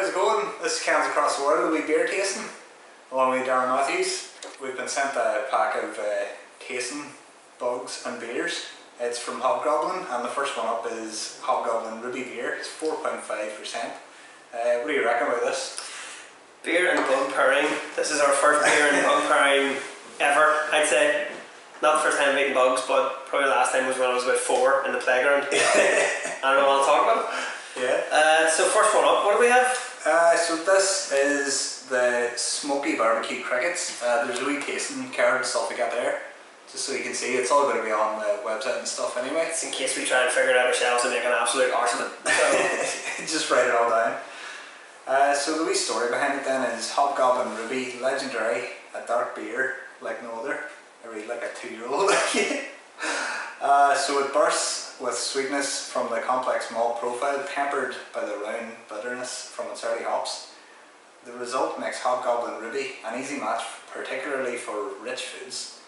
How's it going? This is Cans Across the World, a wee beer tasting, along with Darren Matthews. We've been sent a pack of tasting bugs and beers. It's from Hobgoblin, and the first one up is Hobgoblin Ruby Beer. It's 4.5%. What do you reckon about this? Beer and bug pairing. This is our first beer and bug pairing ever, I'd say. Not the first time I've eaten bugs, but probably the last time was when I was about 4 in the playground. I don't know what I'll talk about. Yeah. So first one up, what do we have? So this is the smoky barbecue crickets. There's a wee tasting card and stuff we got there, just so you can see. It's all going to be on the website and stuff anyway. It's in case we try and figure it out ourselves and make an absolute arse of it. So. Just write it all down. So the wee story behind it then is Hobgoblin Ruby, legendary, a dark beer like no other. I read like a 2-year-old. So it bursts with sweetness from the complex malt profile, tempered by the round bitterness from its early hops. The result makes Hobgoblin Ruby an easy match, particularly for rich foods.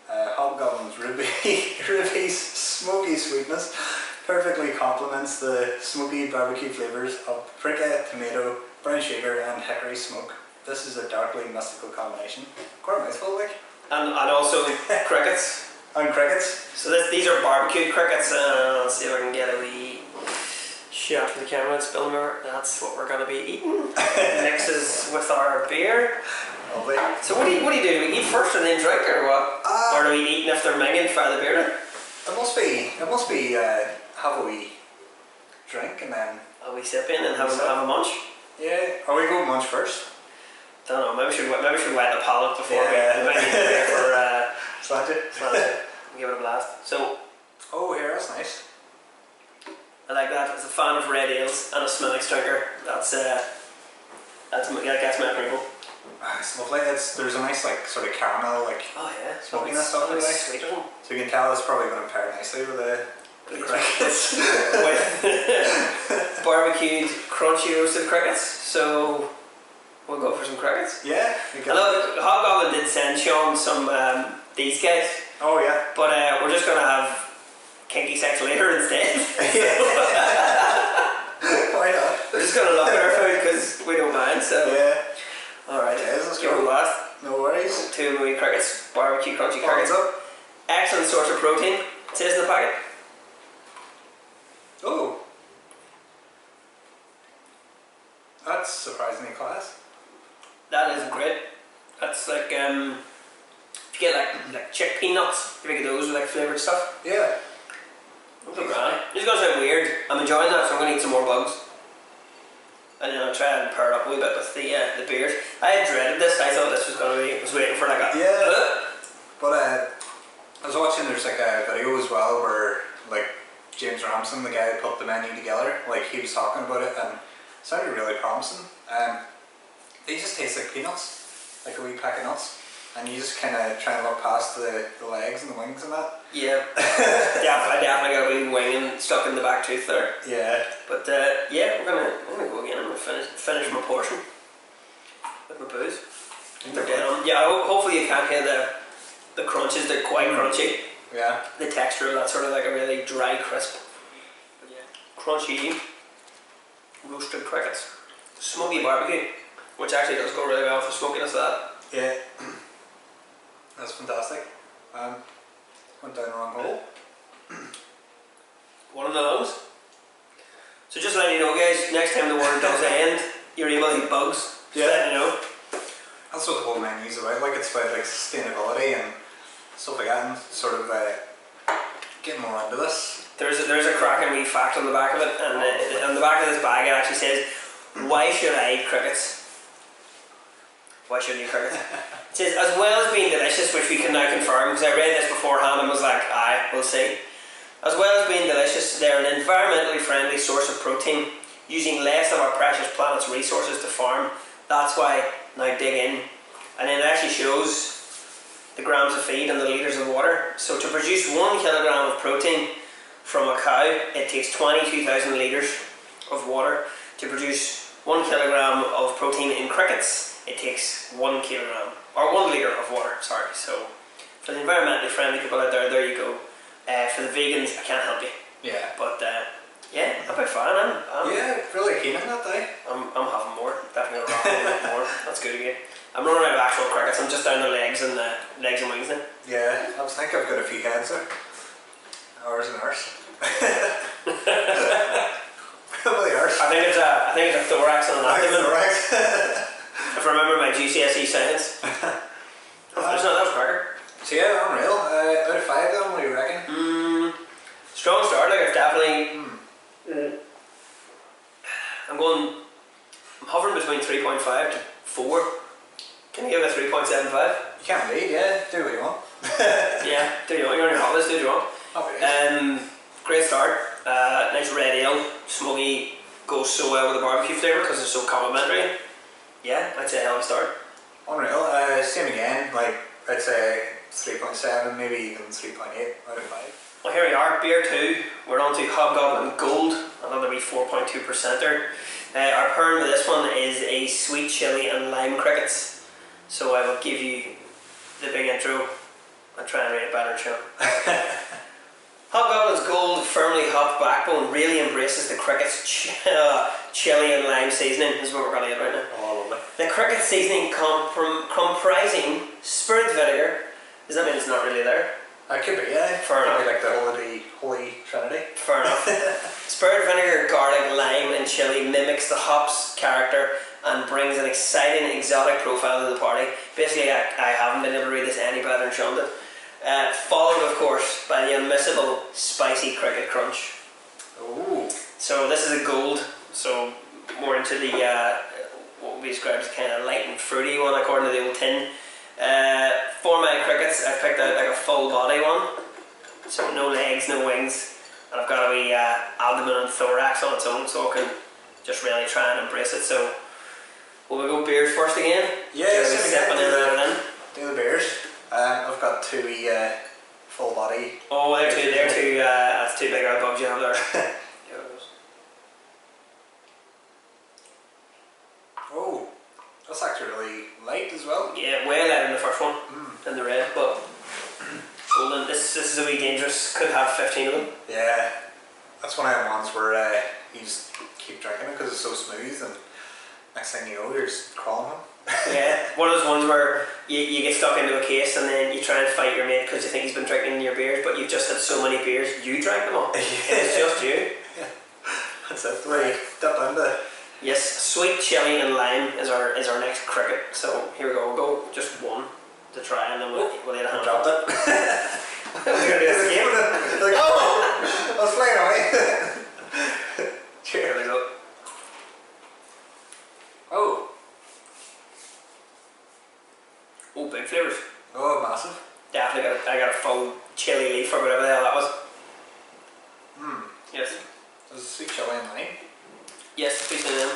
Hobgoblin's Ruby's smoky sweetness perfectly complements the smoky barbecue flavours of paprika, tomato, brown sugar and hickory smoke. This is a darkly mystical combination. Quite a mouthful, like. And also crickets. And crickets. So these are barbecued crickets. Let's see if I can get a wee shot for the camera and spill them over. That's what we're going to be eating. Mixes with our beer. Lovely. So what do you do? Do we eat first and then drink, or what? Or do we eat if they're minging for the beer? It must be have a wee drink and then a wee sip in and have a munch. Yeah. Are we going munch first? Don't know. Maybe we should wet the palate before we eat for slant it. Give it a blast. So. Oh, here, that's nice. I like that. As a fan of red ales and a Smithwick's drinker, that gets my approval. It's lovely. There's a nice like sort of caramel smokiness on it. Sweeter one. So you can tell it's probably going to pair nicely with the crickets. With barbecued, crunchy roasted crickets. So we'll go for some crickets. Yeah. I know Hobgoblin did send Seán some these guys. Oh yeah. But we're just going to have kinky sex later instead. Why not? We're just going to look at our food because we don't mind. So yeah. Alright, let's give it a blast. No worries. 2 wee crickets, barbecue crunchy crickets. Up. Excellent source of protein, it says in the packet. Oh. That's surprisingly class. That is great. That's like, if you get like chickpea nuts, if you get those with like flavoured stuff. Yeah. It's grand. It's going to sound weird. I'm enjoying that, so I'm going to eat some more bugs. And then I'll try and pair it up a wee bit with the beers. I had dreaded this. I thought this was going to be. I was waiting for like a. Yeah. But I was watching. There's like a video as well where like James Ramsden, the guy who put the menu together, like he was talking about it and it sounded really promising. They just taste like peanuts, like a wee pack of nuts, and you just kind of try and look past the legs and the wings and that. Yeah. I definitely got a wee wing stuck in the back tooth there. Yeah. But yeah, I'm gonna go again. I'm gonna finish my portion with my booze. They're dead on. Yeah, hopefully you can't hear the crunches. They're quite crunchy. Yeah. The texture of that sort of like a really dry crisp. But yeah, crunchy roasted crickets, smoky barbecue, which actually does go really well for smokiness of that. Yeah. That's fantastic. Went down the wrong hole. One of those. So just letting you know, guys, next time the world does end, you're able to eat bugs. Yeah. Letting you know. That's what the whole menu's about. Like it's about like sustainability and stuff like that, and sort of getting more into this. There's a cracking wee fact on the back of it, and on the back of this bag it actually says, "Why should I eat crickets?" Why shouldn't you eat crickets? It says, as well as being delicious, which we can now confirm, because I read this beforehand and was like, aye, we'll see. As well as being delicious, they're an environmentally friendly source of protein, using less of our precious planet's resources to farm. That's why, now dig in. And then it actually shows the grams of feed and the litres of water. So to produce 1 kilogram of protein from a cow, it takes 22,000 litres of water. To produce 1 kilogram of protein in crickets, it takes 1 kilogram, or 1 litre of water, sorry. So, for the environmentally friendly people out there you go. For the vegans, I can't help you. Yeah. But, yeah, I'm a big fan. Yeah, really keen on that day. I'm having more. good again. I'm running out of actual crickets. I'm just down the legs and wings now. Yeah, I think I've got a few heads there. Ours and ours. Probably ours. I think it's a thorax and an abdomen. Thorax. If I remember my GCSE science. That was cracker. So yeah, unreal. Out of 5 then, what do you reckon? Strong start. Like I've definitely. I'm hovering between 3.5 to 4. Can you give it a 3.75? You can't lead, yeah. Do what you want. Yeah, do you want? You're on your holidays, do what you want. Great start. Nice red ale. Smoky goes so well with the barbecue flavour because it's so complimentary. Yeah, I'd say a hell of a start. Unreal. Same again. Like I'd say 3.7, maybe even 3.8 out of 5. Well, here we are, beer 2. We're on to Hobgoblin Gold, another wee 4.2%er. Our pairing with this one is a sweet chili and lime crickets. So I will give you the big intro and try and rate it better, Seán. Hobgoblin's Gold firmly hopped backbone really embraces the cricket's chili and lime seasoning. This is what we're going to get right now. Oh, lovely. The cricket seasoning comprising spirit vinegar. Does that mean it's not really there? That could be, yeah. Fair enough. Like the Holy Trinity. Fair enough. Spirit vinegar, garlic, lime and chili mimics the hops character and brings an exciting exotic profile to the party. Basically, I haven't been able to read this any better than Seán did. Followed, of course, by the unmissable spicy cricket crunch. Ooh. So this is a gold, so more into the what we describe as kind of light and fruity one according to the old tin. For my crickets, I've picked out like a full body one, so no legs, no wings, and I've got a wee abdomen and thorax on its own, so I can just really try and embrace it. So will we go beers first again? Yeah, stepping in and in. Do the beers. I've got 2 full body. Oh, they're two. That's 2 big old bugs you have there. Oh, that's actually really light as well. Yeah, way lighter than the first one, than the red, but golden. This is a wee dangerous. Could have 15 of them. Yeah, that's one of the ones where you just keep drinking it because it's so smooth, and next thing you know, you're just crawling them. Yeah, one of those ones where you get stuck into a case and then you try and fight your mate because you think he's been drinking your beers, but you've just had so many beers, you drank them all. It's just you. Yeah. That's it. Where you dip into. Yes, sweet chili and lime is our next cricket. So here we go. We'll go just one to try and then we'll eat a hand. Dropped it. We're gonna do this again. Like, oh, I was flying away. Cheers. Here we go. Oh. Oh, big flavours. Oh, massive. Definitely I got a full chili leaf or whatever the hell that was. Yes. There's a sweet chili and lime. Yes, please do them.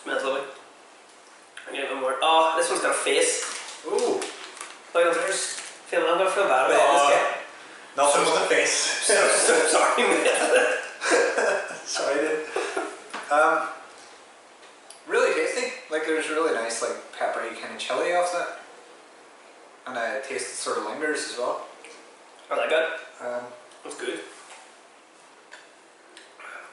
Smells lovely. I'm gonna get one more. Oh, this one's got a face. Ooh. Look, I'm gonna feel bad about this guy. Nothing with the face. So sorry, mate. Sorry, dude. Really tasty. Like there's really nice like peppery kind of chili off that, and I taste it sort of lingers as well. I like it. That's good.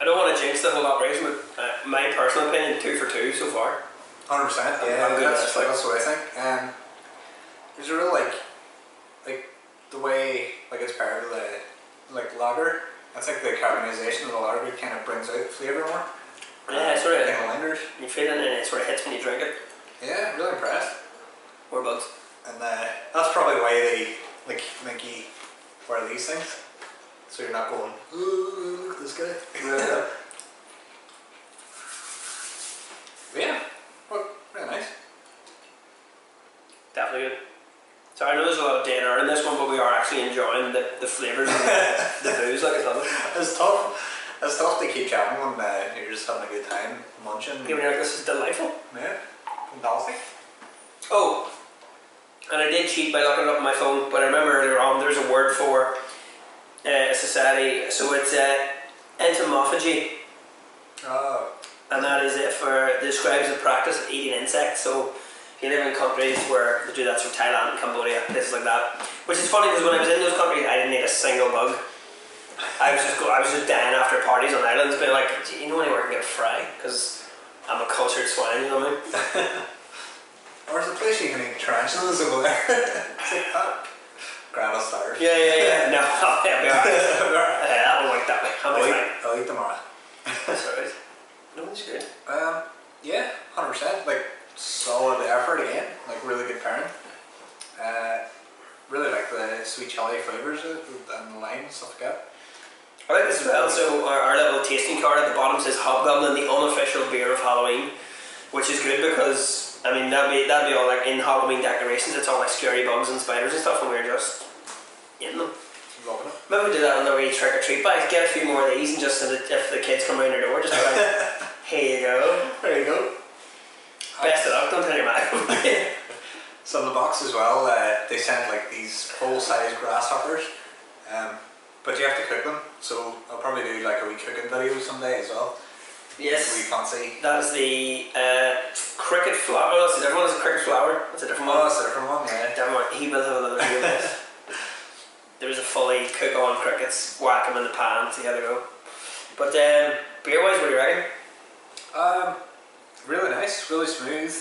I don't want to jinx the whole operation, but my personal opinion, 2 for 2 so far. 100%. Yeah, I'm good. that's what I think. There's a real like the way like it's paired with like lager. I think the carbonization of the lager kind of brings out flavour more. Yeah, it sort of kind of lingers. You feel it and it sort of hits when you drink it. Yeah, really impressed. More bugs. And that's probably why they like make you wear these things. So you're not going, ooh, look at this guy. Yeah. Yeah, well, really nice. Definitely good. So I know there's a lot of dead air in this one, but we are actually enjoying the flavours and the booze, like it's lovely. It's tough. It's tough to keep chatting when you're just having a good time munching. You're like, this is delightful. Yeah, fantastic. Oh, and I did cheat by looking it up on my phone, but I remember earlier on there's a word for a society, so it's entomophagy. Oh. And that is describes the practice of eating insects. So if you live in countries where they do that, so Thailand and Cambodia, places like that. Which is funny because when I was in those countries, I didn't eat a single bug. I was just dying after parties on islands, being like, do you know anywhere I can get a fry? Because I'm a cultured swine, you know what I mean? There's a place you can eat tarantulas over there. It's like that. Grand stars. Yeah. No, I'll be alright. I'll wait that way. I'll be fine. I'll eat tomorrow. That's alright. No, that's good. Yeah, 100%. Like solid effort again. Like really good pairing. Really like the sweet chili flavours and the lime and stuff like that. I like this as well. So our little tasting card at the bottom says Hobgoblin, the unofficial beer of Halloween, which is good because I mean that'd be all like in Halloween decorations. It's all like scary bugs and spiders and stuff, and we're just in them. Loving it. Maybe we do that on the way trick or treat bags. Get a few more of these, and just so that if the kids come around your door, just be like, here you go. There you go. Best of luck. Don't tell your mom. So in the box as well, they sent like these full-size grasshoppers, but you have to cook them. So I'll probably do like a wee cooking video someday as well. Yes. We fancy. That is the cricket flower. Oh, that's a different one. It's a cricket flower. That's a different one. Oh, that's a different one. Yeah. Different one. He will have another video of this. There's a fully cook on crickets, whack them in the pan, see how they go. But beer wise, what do you reckon? Really nice, really smooth.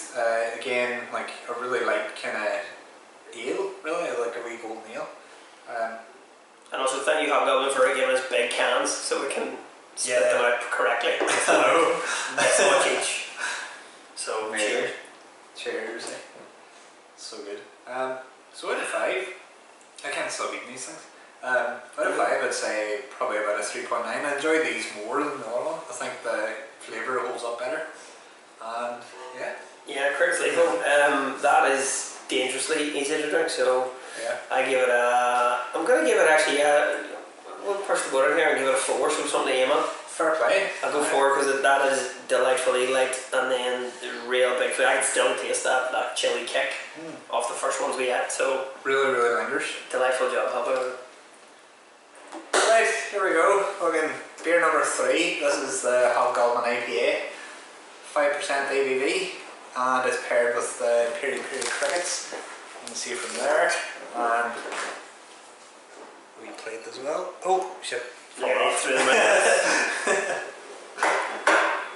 Again, like a really light kind of ale, really, like a wee golden ale. And also thank you Hobgoblin for giving us big cans so we can spit them out correctly. Hello. So much each. So cheers. Cheers. So good. So out of 5, I can't stop eating these things. Out of 5, I'd say probably about a 3.9. I enjoy these more than the other one. I think the flavour holds up better. And yeah. Yeah, Cricket's lethal. That is dangerously easy to drink, so yeah. I give it I'm going to give it actually, we'll push the button here and give it a 4, so something to aim at. Fair play. I'll go 4 because that is delightfully light, and then the real big food. I can still taste that chili kick off the first ones we had, so really, really lingers. delightful job, Hobgoblin. Right, here we go. Fucking beer number 3. This is the Hobgoblin IPA. 5% ABV, and it's paired with the Piri Piri crickets. You can see from there, and we played as well. Oh shit! Yeah, through them out.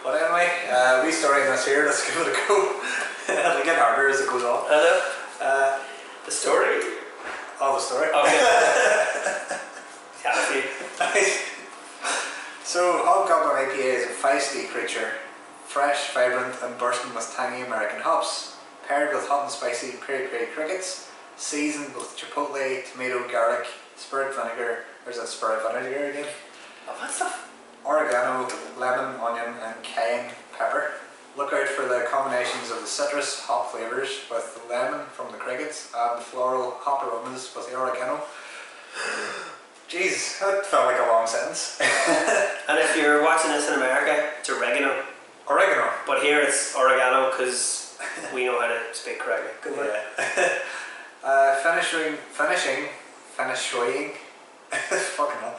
But anyway, we starting this here. Let's give it a go. It'll get harder as it goes on. Hello. The story. Oh, the story. Okay. Happy. So, Hobgoblin IPA is a feisty creature. Fresh, vibrant and bursting with tangy American hops, paired with hot and spicy Piri Piri crickets, seasoned with chipotle, tomato, garlic, spirit vinegar, there's a spirit vinegar again, Oh, what stuff? oregano, lemon, onion and cayenne pepper. Look out for the combinations of the citrus hop flavours with the lemon from the crickets and the floral hop aromas with the oregano. Jeez, that felt like a long sentence. And if you're watching this in America, it's oregano. Oregano. But here it's oregano because we know how to speak correctly. Good work. Yeah. Finishing, fucking hell.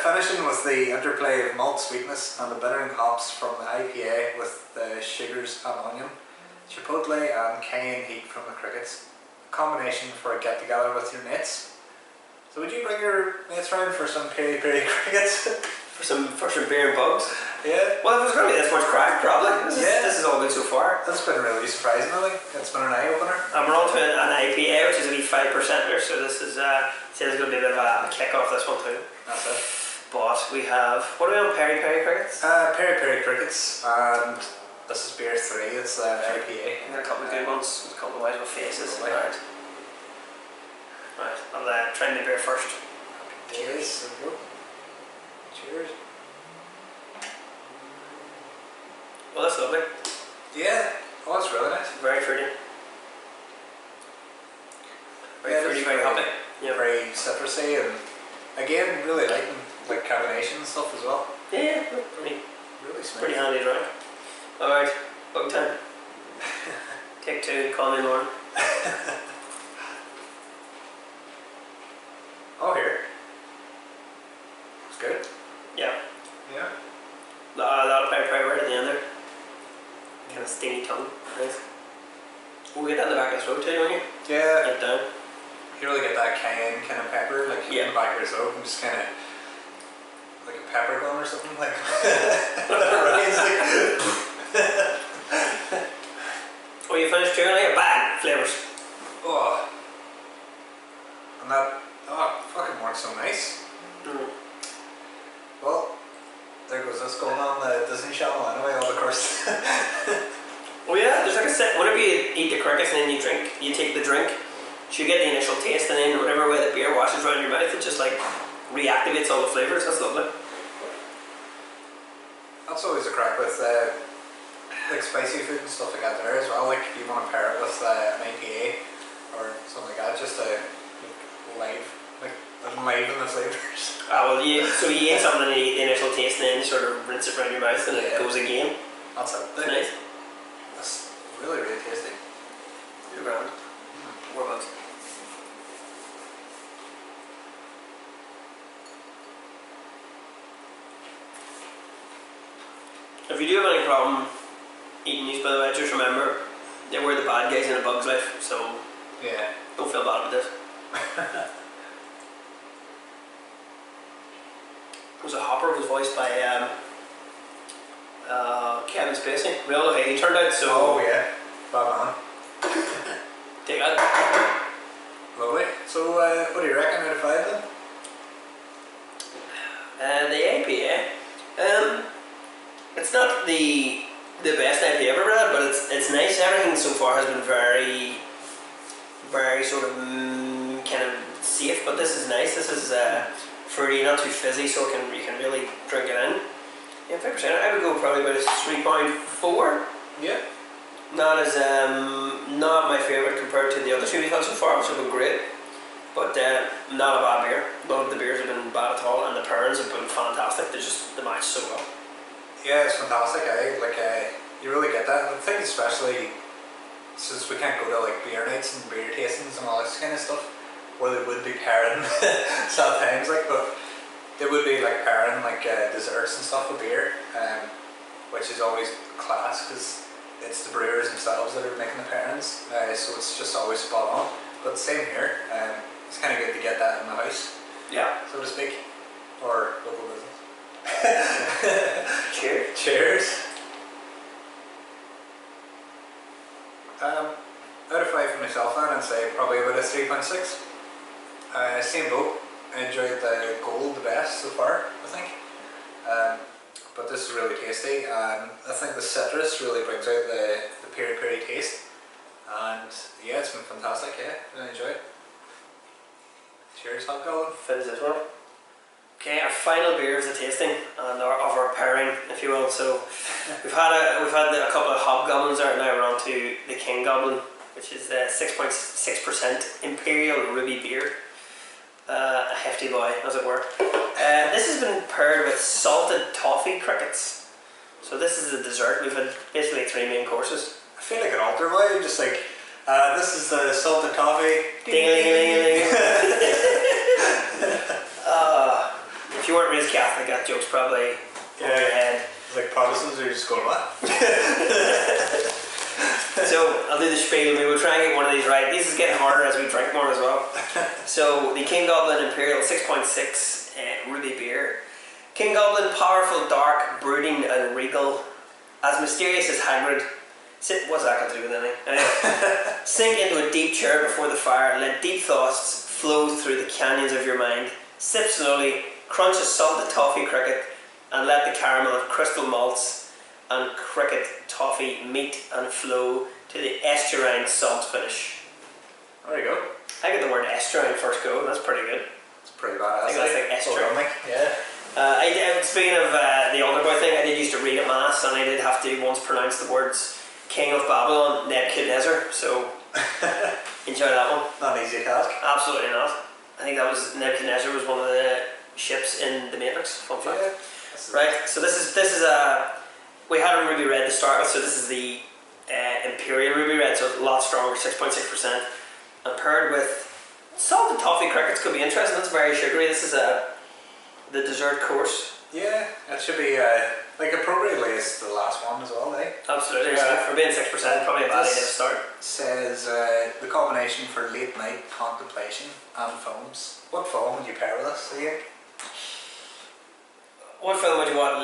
Finishing with the interplay of malt sweetness and the bittering hops from the IPA with the sugars and onion, chipotle and cayenne heat from the crickets. A combination for a get together with your mates. So would you bring your mates round for some Piri Piri crickets? For some beer and bugs. Yeah. Well, if there's going to be this much crack, probably. This is all good so far. That's been really surprising, I think. It's been an eye opener. And we're on to an IPA, which is only 5%er, so this is there's going to be a bit of a kick off this one too. That's it. But we have, what are we on, Piri Piri crickets? Piri Piri crickets, and this is beer 3. It's IPA. We've got a couple of good ones, a couple of white with faces. Right. Right, I'll try my beer first. Cheers. There we go. Cheers. Well, that's lovely. Yeah. Oh, that's really nice. Very fruity. Very fruity, very hoppy. Yeah. Very citrusy, and again, really light and like carbonation and stuff as well. Yeah, Really smooth. pretty handy to drink. Alright, bug time. Take 2, call me Lauren. Oh, here. It's good. Yeah. Yeah. A lot of pepper right at the end there. Kind of stingy tongue. Nice. We'll get that in the back of the throat too, won't you? Yeah. Get it down. You really get that cayenne kind of pepper, like in the back of your throat, and just kind of like a pepper gun or something, like. Oh, you finished chewing? Like, back. Oh yeah, there's like a set. Whenever you eat the crickets and then you take the drink. So you get the initial taste, and then whatever way the beer washes around your mouth, it just like reactivates all the flavours. That's lovely. That's always a crack with like spicy food and stuff like that there as well. Like if you want to pair it with an IPA or something like that, just to liven the flavours. Ah well, so you eat something and you eat the initial taste, and then you sort of rinse it around your mouth, and it goes again. That's it. It's nice. That's really, really tasty. You're grand. More bugs. If you do have any problem eating these, by the way, just remember they were the bad guys in a bug's life, so yeah, don't feel bad about this. It was a hopper, was voiced by Kevin Spacey. We all know how he turned out, so. Oh yeah, bad man. Take that. Lovely. So what do you reckon out of 5 then? The IPA. It's not the best IPA I've ever had, but it's nice. Everything so far has been very, very sort of kind of safe. But this is nice. This is fruity, not too fizzy, so you can really drink it in. Yeah, 5%. I would go probably about a 3.4. Yeah. Not as not my favourite compared to the other two we've had so far, which have been great. But not a bad beer. None of the beers have been bad at all, and the pairings have been fantastic. They match so well. Yeah, it's fantastic. You really get that. And I think especially since we can't go to like beer nights and beer tastings and all this kind of stuff, where they would be pairing sometimes, like, but they would be like pairing like desserts and stuff with beer, which is always class because it's the brewers themselves that are making the pairings, so it's just always spot on. But same here, it's kind of good to get that in the house, Yeah. so to speak, or local business. Cheers. Cheers. Out of 5 for myself then, I'd say probably about a 3.6. Same boat. I enjoyed the gold the best so far, I think. But this is really tasty, and I think the citrus really brings out the peri taste. And yeah, it's been fantastic. Yeah, really enjoy it. Cheers, Hobgoblin. Fizz this one. Okay, our final beer is a tasting and our pairing, if you will. So we've had a couple of Hobgoblins there, and now we're on to the King Goblin, which is 6.6% Imperial Ruby beer. A hefty boy, as it were. This has been paired with salted toffee crickets. So this is the dessert. We've had basically 3 main courses. I feel like an altar boy, just like this is the salted toffee. Ding-a-ling-a-ling-a-ling. If you weren't raised Catholic, that joke's probably over your head. It's like Protestants are just going, what? So I'll do the spiel. We will try and get one of these right. This is getting harder as we drink more as well. So the King Goblin Imperial 6.6 ruby beer. King Goblin, powerful, dark, brooding and regal, as mysterious as Hagrid. What's that got to do with anything? Sink into a deep chair before the fire. Let deep thoughts flow through the canyons of your mind. Sip slowly. Crunch a salted toffee cricket, and let the caramel of crystal malts and cricket toffee meet and flow to the estuarine salt finish. There you go. I get the word estuarine first go. That's pretty good. It's pretty badass. I think that's like estuarine. Yeah. Speaking of the altar boy thing, I did used to read at mass, and I did have to once pronounce the words King of Babylon, Nebuchadnezzar. So enjoy that one. Not an easy task. Absolutely not. I think that was Nebuchadnezzar was one of the ships in the Matrix. Fun fact. Yeah. Right. So this is we had a ruby red to start with. So this is the Imperial ruby red. So it's a lot stronger, 6.6%, and paired with salted toffee crickets could be interesting. That's very sugary. This is the dessert course. Yeah, it should be like appropriately it's the last one as well, eh? Absolutely. For being 6%, probably a bad idea to start. Says the combination for late night contemplation and films. What film would you pair with us, Ian? What film would you watch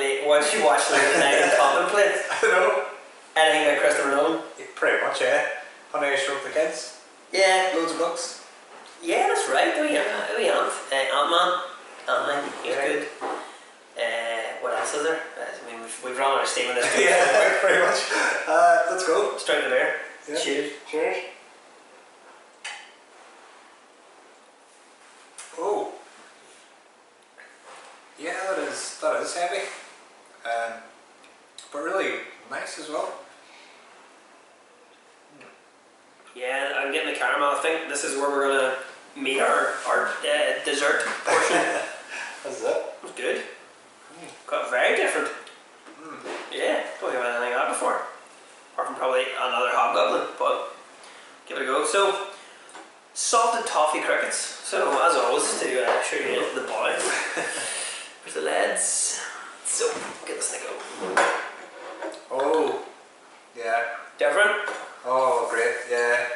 late at night and contemplate? I don't know. Anything by Christopher Nolan? Yeah, pretty much, yeah. Honey, I Shrunk the Kids. Yeah. Loads of books. Yeah, that's right. Ant-Man. Ant-Man. He's good. What else is there? I mean, we've run out of steam in this. Yeah, pretty much. Yeah, I'm getting the caramel. I think this is where we're gonna meet our dessert portion. That's it. It was good. Got very different. Yeah, don't think I've had anything like that before. Apart from probably another hobgoblin, but give it a go. So, salted toffee crickets. So, as always, to show you the boy. There's the leads. So, give this thing a go. Oh, yeah. Different. Oh, great. Yeah.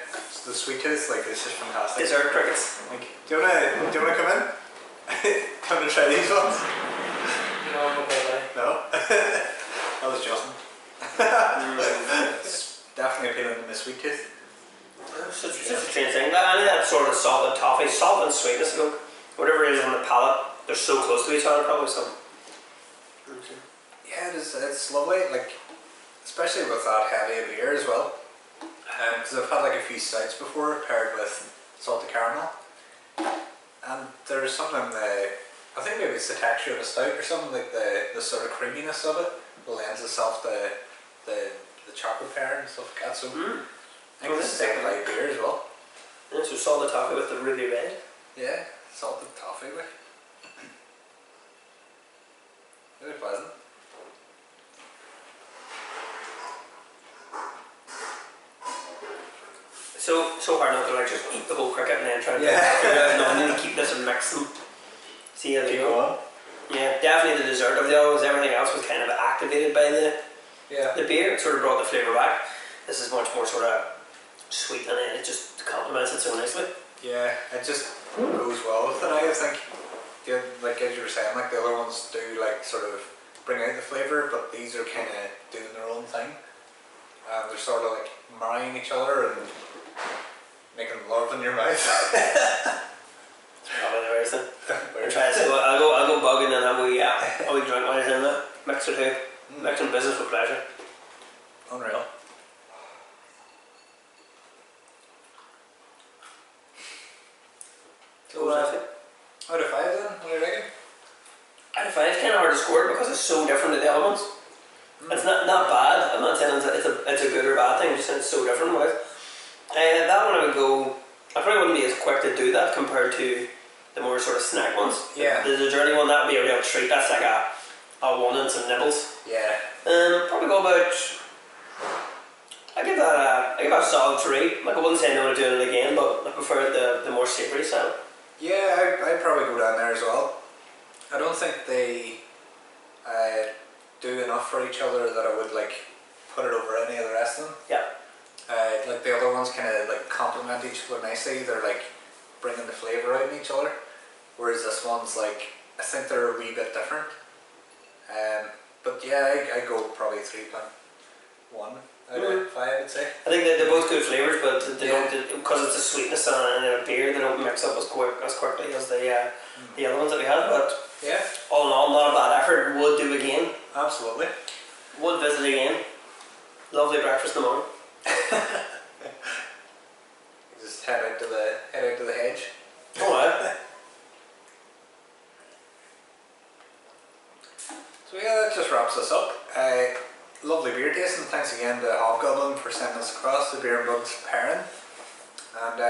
The sweet tooth, like, it's just fantastic. Dessert crickets. Like, do you wanna come in? Do you wanna try these ones? No, I'm okay. No. That was Justin. It's definitely appealing to my sweet tooth. Such a strange thing. I mean, that sort of salted toffee, salt and sweetness, look, whatever it is on the palate, they're so close to each other, probably some. Yeah, it's lovely, like, especially with that heavy of beer as well. Because I've had like a few stouts before paired with salted caramel. And there's something, I think maybe it's the texture of a stout or something, like the sort of creaminess of it lends itself to the chocolate pear and stuff like that. So I think it's a second light beer as well. Yeah, so salted toffee with the ruby red. Yeah, salted toffee like. Really pleasant. So hard not to like just eat the whole cricket and then try to no, I need to keep this and mix them. See how they Keep go. going. Yeah, definitely the dessert of the others. Everything else was kind of activated by the beer. It sort of brought the flavour back. This is much more sort of sweet and it just complements it so nicely. Yeah, it just goes well with it. I think, yeah, like as you were saying, like the other ones do like sort of bring out the flavour, but these are kind of doing their own thing. They're sort of like marrying each other and making love in your mouth. Probably the worst thing. Try so I'll go bugging and I'll be drunk while I'm in that. Mix or two. Mixing business with pleasure. Unreal. So out out of 5 then, what do you reckon? of 5, it's kind of hard to score it because it's so different to the other ones. It's not bad. I'm not saying it's a good or bad thing. I'm just saying it's so different. With that one, I would go. I probably wouldn't be as quick to do that compared to the more sort of snack ones. Yeah. The dirty one, that would be a real treat. That's like a 1 and some nibbles. Yeah. Probably go about. I give that a solid 3. Like I wouldn't say no to doing it again, but I prefer the more savoury style. Yeah, I'd probably go down there as well. I don't think they do enough for each other that I would like put it over any of the rest of them. Yeah. Like the other ones kind of like complement each other nicely. They're like bringing the flavour out in each other. Whereas this one's like, I think they're a wee bit different. But yeah, I go probably 3.1 out of 5, I'd say. I think they're both good flavours, but they don't, because it's a sweetness and a beer, they don't mix up as quickly as the other ones that we had. But yeah, all in all, not a bad effort. Would do again. absolutely. Would visit again. Lovely breakfast in the morning. Just head out to the hedge. Alright. So yeah, that just wraps us up. Lovely beer tasting. Thanks again to Hobgoblin for sending us across the Beer and Bugs pairing. And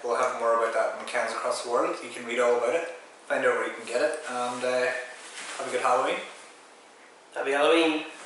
we'll have more about that in cans across the world. You can read all about it, find out where you can get it, and have a good Halloween. Happy Halloween.